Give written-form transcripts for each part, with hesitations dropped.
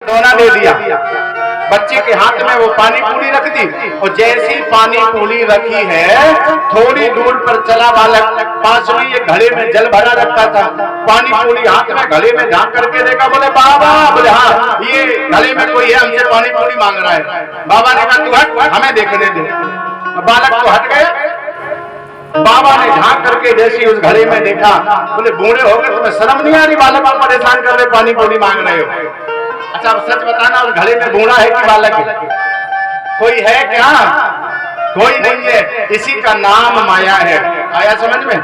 दोना दे दिया, बच्चे के हाथ में वो पानी पूरी रख दी और जैसी पानी पूरी रखी है थोड़ी दूर पर चला बालक, पास में ये घड़े में जल भरा रखा था, पानी पूरी हाथ में घड़े में झांक करके देखा, बोले बाबा, बोले हाँ ये घड़े में कोई है हमसे पानी पूरी मांग रहा है। बाबा ने कहा तू हट, हमें देखने दे। बालक तो हट गया। बाबा ने झांक करके जैसे उस घड़े में देखा, बोले बूढ़े हो गए, तुम्हें शर्म नहीं आ रही, बालक को परेशान कर रहे, पानी पूरी मांग रहे हो। अच्छा अब सच बताना, उस घड़े में बूढ़ा है कि बालक है? कोई है क्या? कोई नहीं है। इसी का नाम माया है। आया समझ में?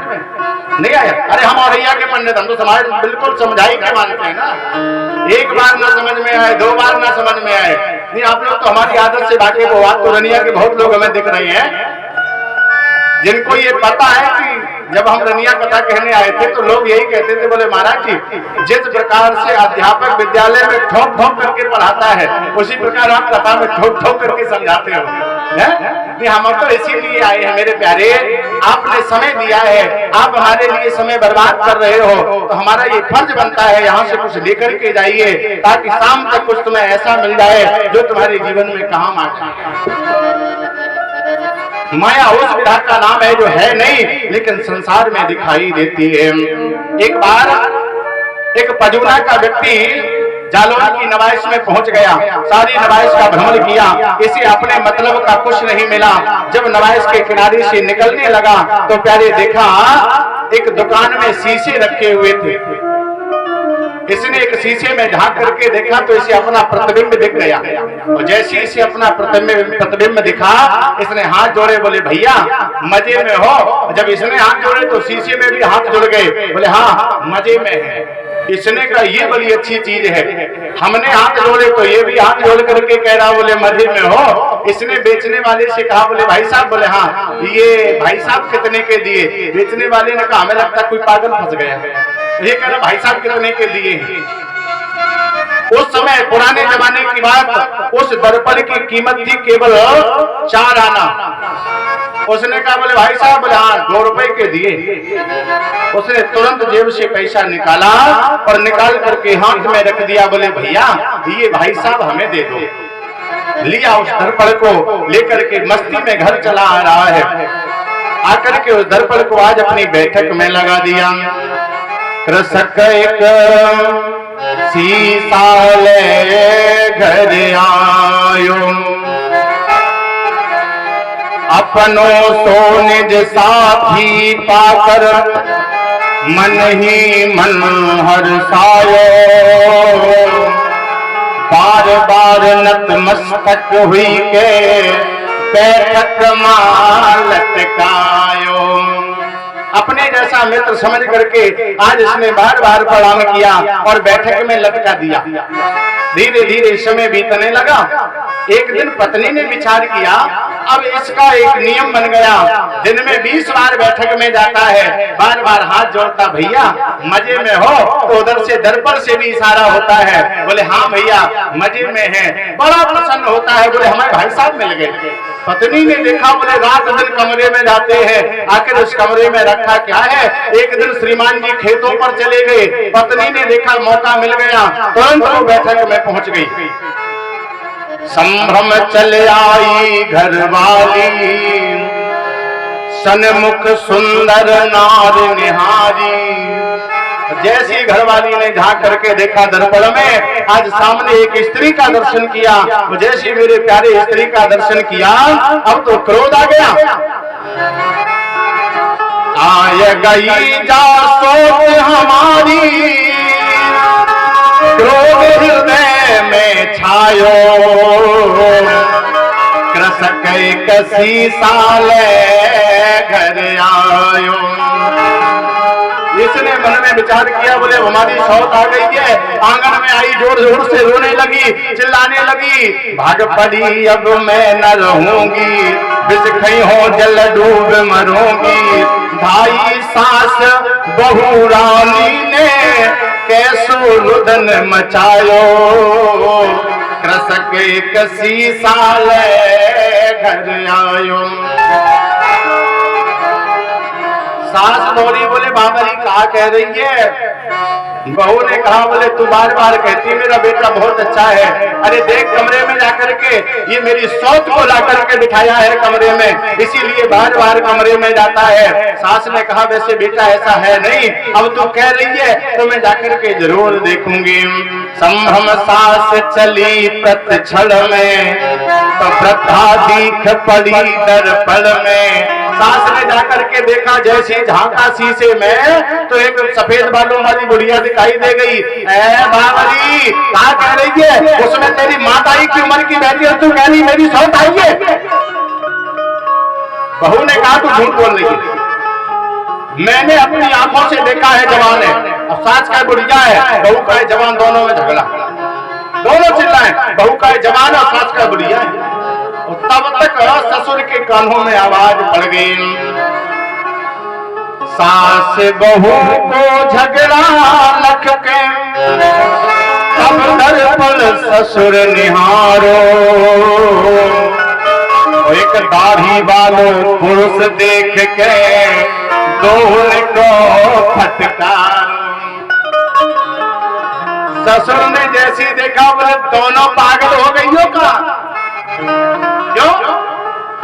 नहीं आया? अरे हम औरैया के पंडित, हम तो समाज बिल्कुल समझाई के मानते हैं ना। एक बार ना समझ में आए, दो बार ना समझ में आए, नहीं आप लोग तो हमारी आदत से वाकिफ हो। आज तो रनिया के बहुत लोग हमें दिख रहे हैं जिनको ये पता है कि जब हम रनिया कथा कहने आए थे तो लोग यही कहते थे, बोले महाराज जी जिस प्रकार से अध्यापक विद्यालय में ठोक ठोक करके पढ़ाता है उसी प्रकार आप कथा में ठोक ठोक करके समझाते हो। नहीं हम तो इसीलिए आए हैं मेरे प्यारे, आपने समय दिया है, आप हमारे लिए समय बर्बाद कर रहे हो, तो हमारा ये फर्ज बनता है यहाँ से कुछ लेकर के जाइए ताकि शाम तक कुछ तुम्हें ऐसा मिल जाए जो तुम्हारे जीवन में काम आ जाए। माया उस विधा का नाम है जो है नहीं लेकिन संसार में दिखाई देती है। एक बार एक पजुना का व्यक्ति जालौन की नवाइश में पहुंच गया, सारी नवाइश का भ्रमण किया, इसे अपने मतलब का कुछ नहीं मिला। जब नवाइश के किनारे से निकलने लगा तो प्यारे देखा एक दुकान में शीशे रखे हुए थे। इसने एक शीशे में झांक करके देखा तो इसे अपना प्रतिबिंब दिख गया और जैसे इसे अपना प्रतिबिंब दिखा इसने हाथ जोड़े, बोले भैया मजे में हो? जब इसने हाथ जोड़े तो शीशे में भी हाथ जुड़ गए, बोले हाँ मजे में है। इसने कहा ये बड़ी अच्छी चीज है। हमने हाथ जोड़े तो ये भी हाथ जोड़ करके कह रहा, बोले मजे में हो। इसने बेचने वाले से कहा, बोले भाई साहब, बोले हाँ ये भाई साहब कितने के दिए? बेचने वाले ने कहा हमें लगता है कोई पागल फंस गया। ये कह रहा भाई साहब कितने के दिए हैं? उस समय पुराने जमाने की बात, उस दर्पण की कीमत थी केवल 4 आना। उसने कहा, बोले भाई साहब, बोले हाँ 2 रुपए के दिए। उसने तुरंत जेब से पैसा निकाला और निकाल करके हाथ में रख दिया, बोले भैया ये भाई साहब हमें दे दो। लिया उस दर्पण को लेकर के मस्ती में घर चला आ रहा है। आकर के उस दर्पण को आज अपनी बैठक में लगा दिया। कृषक एक शीशा ले घर आयो, अपनों सो निज साथी पाकर मन ही मन हर्षायो। बार बार नतमस्तक हुई के बैठक मां लटकायो। अपने जैसा मित्र समझ करके आज इसने बार बार प्रणाम किया और बैठक में लटका दिया। धीरे धीरे समय बीतने लगा। एक दिन पत्नी ने विचार किया, अब इसका एक नियम बन गया, दिन में 20 बार बैठक में जाता है, बार बार हाथ जोड़ता, भैया मजे में हो? तो उधर से दर्पण से भी इशारा होता है, बोले हाँ भैया मजे में है। बड़ा प्रसन्न होता है, बोले हमारे भाई साहब मिल गए। पत्नी ने देखा, बोले रात दिन कमरे में जाते हैं, आखिर उस कमरे में रखा क्या है? एक दिन श्रीमान जी खेतों पर चले गए, पत्नी ने देखा मौका मिल गया, तुरंत वो बैठक में पहुंच गई। संभ्रम चले आई घरवाली, सन्मुख सुंदर नार निहारी। जैसी घरवाली ने झांक करके देखा दर्पण में, आज सामने एक स्त्री का दर्शन किया। जैसे मेरे प्यारे स्त्री का दर्शन किया, अब तो क्रोध आ गया। आय गई जा सोच हमारी, क्रोध हृदय में छायो। कृषक एक शीशा ले घर आयो। इसने मन में विचार किया, बोले हमारी सौत आ गई है। आंगन में आई, जोर जोर से रोने लगी, चिल्लाने लगी, भाग पड़ी अब मैं न रहूंगी, बिस खई हो जल डूब मरूंगी। भाई सास बहू रानी ने कैसो रुदन मचायो। कृषक एक शीशा ले घर आयो। सास दौड़ी, बोले बाबा जी कहा कह रही है? बहू ने कहा बोले तू बार बार कहती मेरा बेटा बहुत अच्छा है, अरे देख कमरे में जाकर के ये मेरी सौत को ला करके बिठाया है कमरे में, इसीलिए बार बार कमरे में जाता है। सास ने कहा वैसे बेटा ऐसा है नहीं, अब तू कह रही है तो मैं जाकर के जरूर देखूंगी। संभ्रम सास चली प्रतिक्षण में, तो वृद्धा दीख पड़ी दर्पण में। सास ने जाकर के देखा, जैसे झांका शीशे में तो एक सफेद बालों वाली बुढ़िया दिखाई दे गई। बाबरी क्या कह रही है, उसमें तेरी माताई की उम्र की बेटी और तू कह रही मेरी सौत आई है। बहू ने कहा तू झूठ बोल रही है, मैंने अपनी आंखों से देखा है जवान है। अब सास का बुढ़िया है, बहू का है जवान, दोनों में झगड़ा, दोनों चिल्लाए, बहू का है जवान और सास का बुढ़िया है। तब तक ससुर के कानों में आवाज पड़ गई, सास बहू को झगड़ा लख के तब दर्पण ससुर निहारो। एक दाढ़ी वालो पुरुष देख के दोहन को फटकार। ससुर ने जैसी देखा बोले दोनों पागल हो गई हो का, क्यों?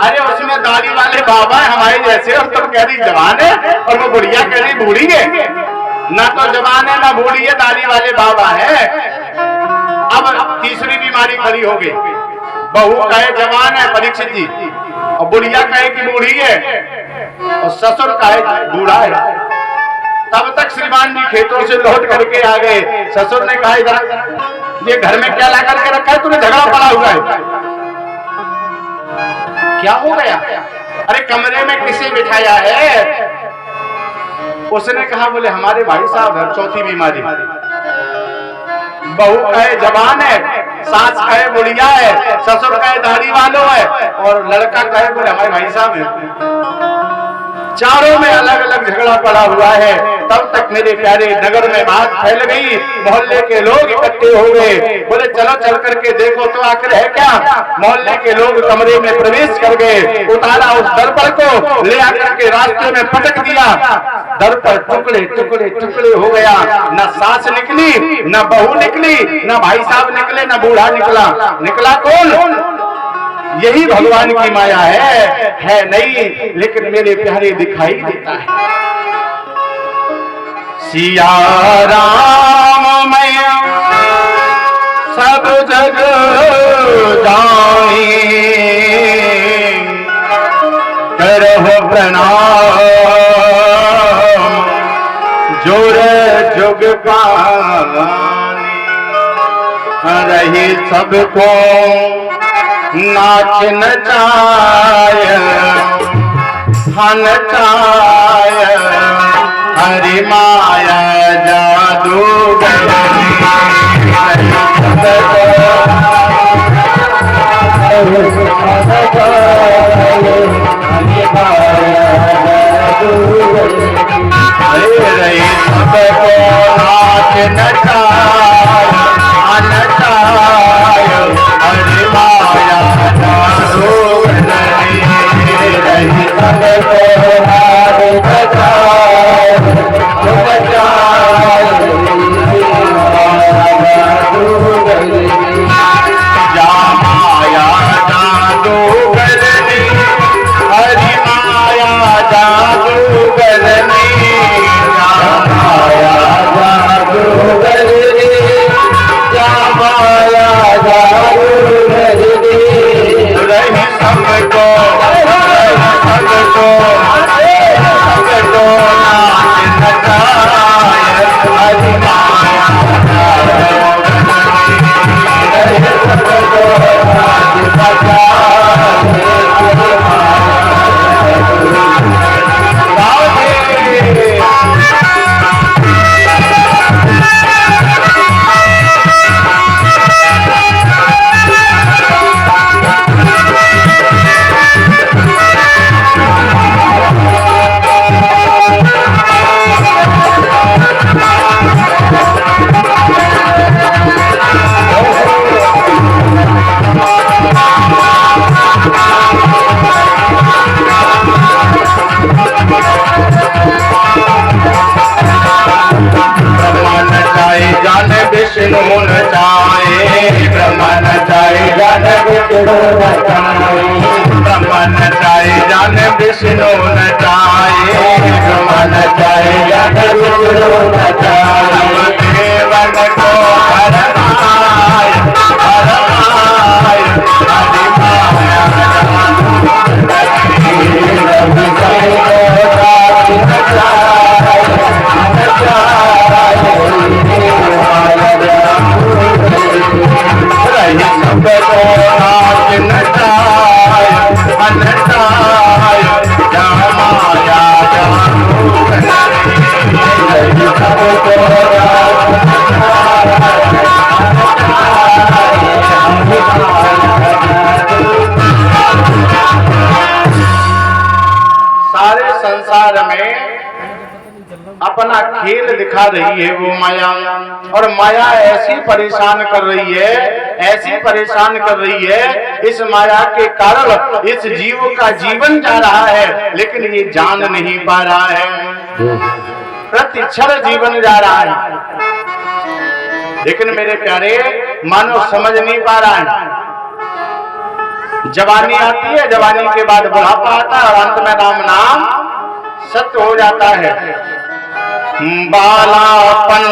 अरे उसमें दाढ़ी वाले बाबा है हमारे जैसे, और तुम कह रही जवान है और वो बुढ़िया कह रही बूढ़ी है। ना तो जवान है ना बूढ़ी है, दाढ़ी वाले बाबा है। अब तीसरी बीमारी खड़ी हो गई, बहू कहे जवान है परीक्षित जी, और बुढ़िया कहे कि बूढ़ी है, और ससुर कहे बूढ़ा है। तब तक श्रीमान जी खेतों से लौट करके आ गए। ससुर ने कहा इधर ये घर में क्या ला करके रखा है, तूने झगड़ा पड़ा हुआ है, क्या हो गया? अरे कमरे में किसे बिठाया है? उसने कहा बोले हमारे भाई साहब है। चौथी बीमारी, बहू कहे जवान है, सास कहे बुढ़िया है, ससुर कहे दाढ़ी वालों है, और लड़का कहे बोले हमारे भाई साहब है। चारों में अलग अलग झगड़ा पड़ा हुआ है। तब तक मेरे प्यारे नगर में बात फैल गई, मोहल्ले के लोग इकट्ठे हो गए, बोले चलो चल करके देखो तो आखिर है क्या। मोहल्ले के लोग कमरे में प्रवेश कर गए, उतारा उस दर्पण को, ले आकर के रास्ते में पटक दिया। दर्पण टुकड़े टुकड़े टुकड़े हो गया, न सास निकली, न बहू निकली, न भाई साहब निकले, न बूढ़ा निकला। निकला कौन? यही भगवान की माया है नहीं, लेकिन मेरे प्यारे दिखाई देता है। सिया राम मैया सब जग जानी, करहो प्रणाम जोर जुग पानी। रही सबको नाच नचाय नचाय, हरि माया जादू रही सबको नाच नचाय नचाय, हरि माया जादू रही सबको नाच नचाय नचाय, जा माया जादू करनी, हरि माया जादू करनी, जा माया जादू करनी, जा माया विष्णु नचाए, ब्रह्मा नचाए जान विष्णु नचाए, ब्रह्मा नचाए जान विष्णु नचाए, देवन को हरनाय हरनाय हरि माया सारे संसार में अपना खेल दिखा रही है वो माया, और माया ऐसी परेशान कर रही है, ऐसी परेशान कर रही है। इस माया के कारण इस जीव का जीवन जा रहा है, लेकिन ये जान नहीं पा रहा है। प्रति क्षण जीवन जा रहा है, लेकिन मेरे प्यारे मानव समझ नहीं पा रहा है। जवानी आती है, जवानी के बाद बुढ़ापा आता है, और अंत में राम नाम सत्य हो जाता है। बालापन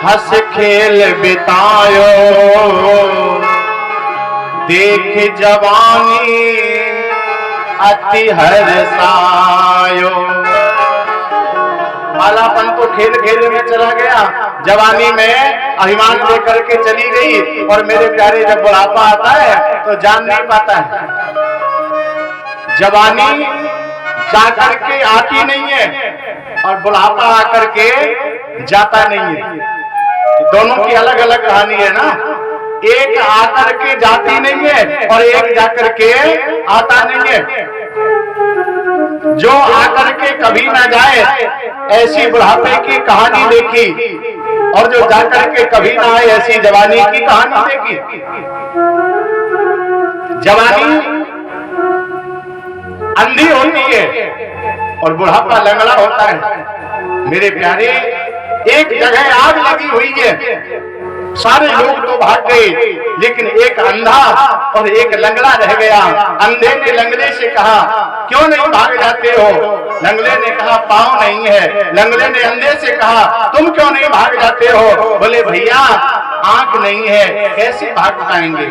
हंस खेल बितायो, देख जवानी अति हर्षायो। बालापन तो खेल खेल में चला गया, जवानी में अभिमान लेकर के चली गई, और मेरे प्यारे जब बुढ़ापा आता है तो जान नहीं पाता है। जवानी जाकर के आती नहीं है, और बुढ़ापा आकर के जाता नहीं है। दोनों की अलग अलग कहानी है ना। एक आकर के जाती नहीं है, और एक जाकर के आता नहीं है। जो आकर के कभी ना जाए, ऐसी बुढ़ापे की कहानी देखी, और जो जाकर के कभी ना आए, ऐसी जवानी की कहानी देखी। जवानी अंधी होती है और बुढ़ापा लंगड़ा होता है। मेरे प्यारे, एक जगह आग लगी हुई है, सारे लोग तो भाग गए, लेकिन एक अंधा और एक लंगड़ा रह गया। अंधे ने लंगड़े से कहा, क्यों नहीं भाग जाते हो? लंगड़े ने कहा, पाँव नहीं है। लंगड़े ने अंधे से कहा, तुम क्यों नहीं भाग जाते हो? बोले, भैया आंख नहीं है, कैसे भाग पाएंगे?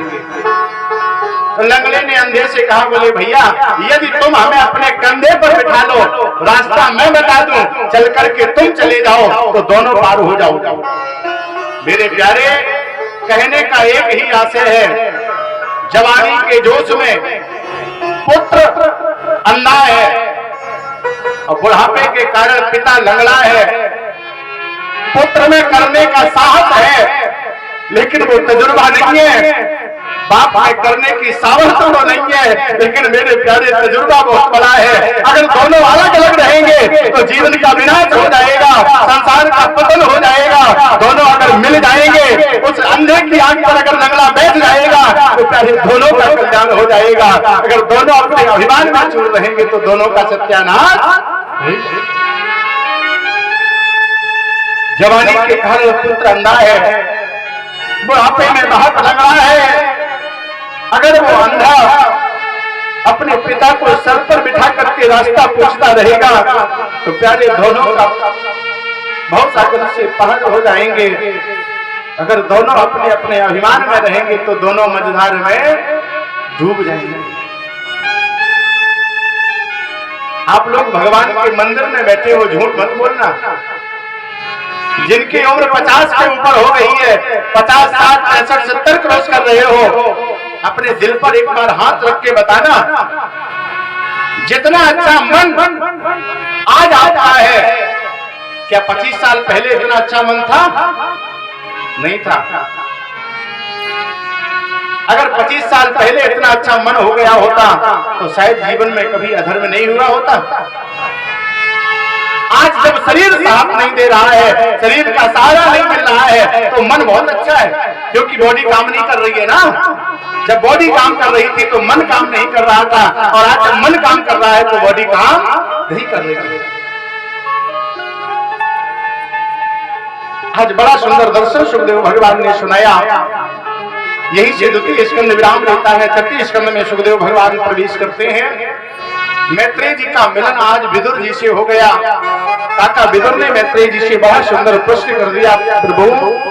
तो लंगड़े ने अंधे से कहा, बोले, भैया यदि तुम हमें अपने कंधे पर बिठा लो, रास्ता मैं बता दूं, चल करके तुम चले जाओ तो दोनों पार हो जाओगे। मेरे प्यारे, कहने का एक ही आशय है, जवानी के जोश में पुत्र अंधा है, और बुढ़ापे के कारण पिता लंगड़ा है। पुत्र में करने का साहस है, लेकिन वो तजुर्बा नहीं है। बाप में करने की सामर्थ्य तो नहीं है, लेकिन मेरे प्यारे तजुर्बा बहुत बड़ा है। अगर दोनों अलग अलग रहेंगे तो जीवन का विनाश हो जाएगा, संसार का पतन हो जाएगा। दोनों अगर मिल जाएंगे, उस अंधे की आंख पर अगर लंगड़ा बैठ जाएगा तो प्यारे दोनों का कल्याण हो जाएगा। अगर दोनों अपने अभिमान में चूर रहेंगे तो दोनों का सत्यानाश। जवानी के कारण पुत्र अंधा है, बुढ़ापे में बहुत लंगड़ा है। अगर वो अंधा अपने पिता को सर पर बिठा करके रास्ता पूछता रहेगा तो प्यारे दोनों का बहुत सागर से पार हो जाएंगे। अगर दोनों अपने अपने अभिमान में रहेंगे तो दोनों मझधार में डूब जाएंगे। आप लोग भगवान के मंदिर में बैठे हो, झूठ मत बोलना। जिनकी उम्र 50 के ऊपर हो गई है, 50, 60, 65, 70 क्रॉस कर रहे हो, अपने दिल पर एक बार हाथ रख के बताना, जितना अच्छा मन आज आता है, क्या 25 साल पहले इतना अच्छा मन था? नहीं था। अगर 25 साल पहले इतना अच्छा मन हो गया होता तो शायद जीवन में कभी अधर्म नहीं हुआ होता। आज जब शरीर साथ नहीं दे रहा है, शरीर का सहारा नहीं मिल रहा है, तो मन बहुत अच्छा है, क्योंकि बॉडी काम नहीं कर रही है ना। जब बॉडी काम कर रही थी तो मन काम नहीं कर रहा था, और आज जब मन काम कर रहा है तो बॉडी काम नहीं कर रही है। आज बड़ा सुंदर दर्शन सुखदेव भगवान ने सुनाया। यही से द्वितीय स्कंद विराम लेता है। तृतीय स्कंद में सुखदेव भगवान प्रवेश करते हैं। मैत्रेय जी का मिलन आज विदुर जी से हो गया। काका विदुर ने मैत्रेय जी से बहुत सुंदर प्रश्न कर दिया, प्रभु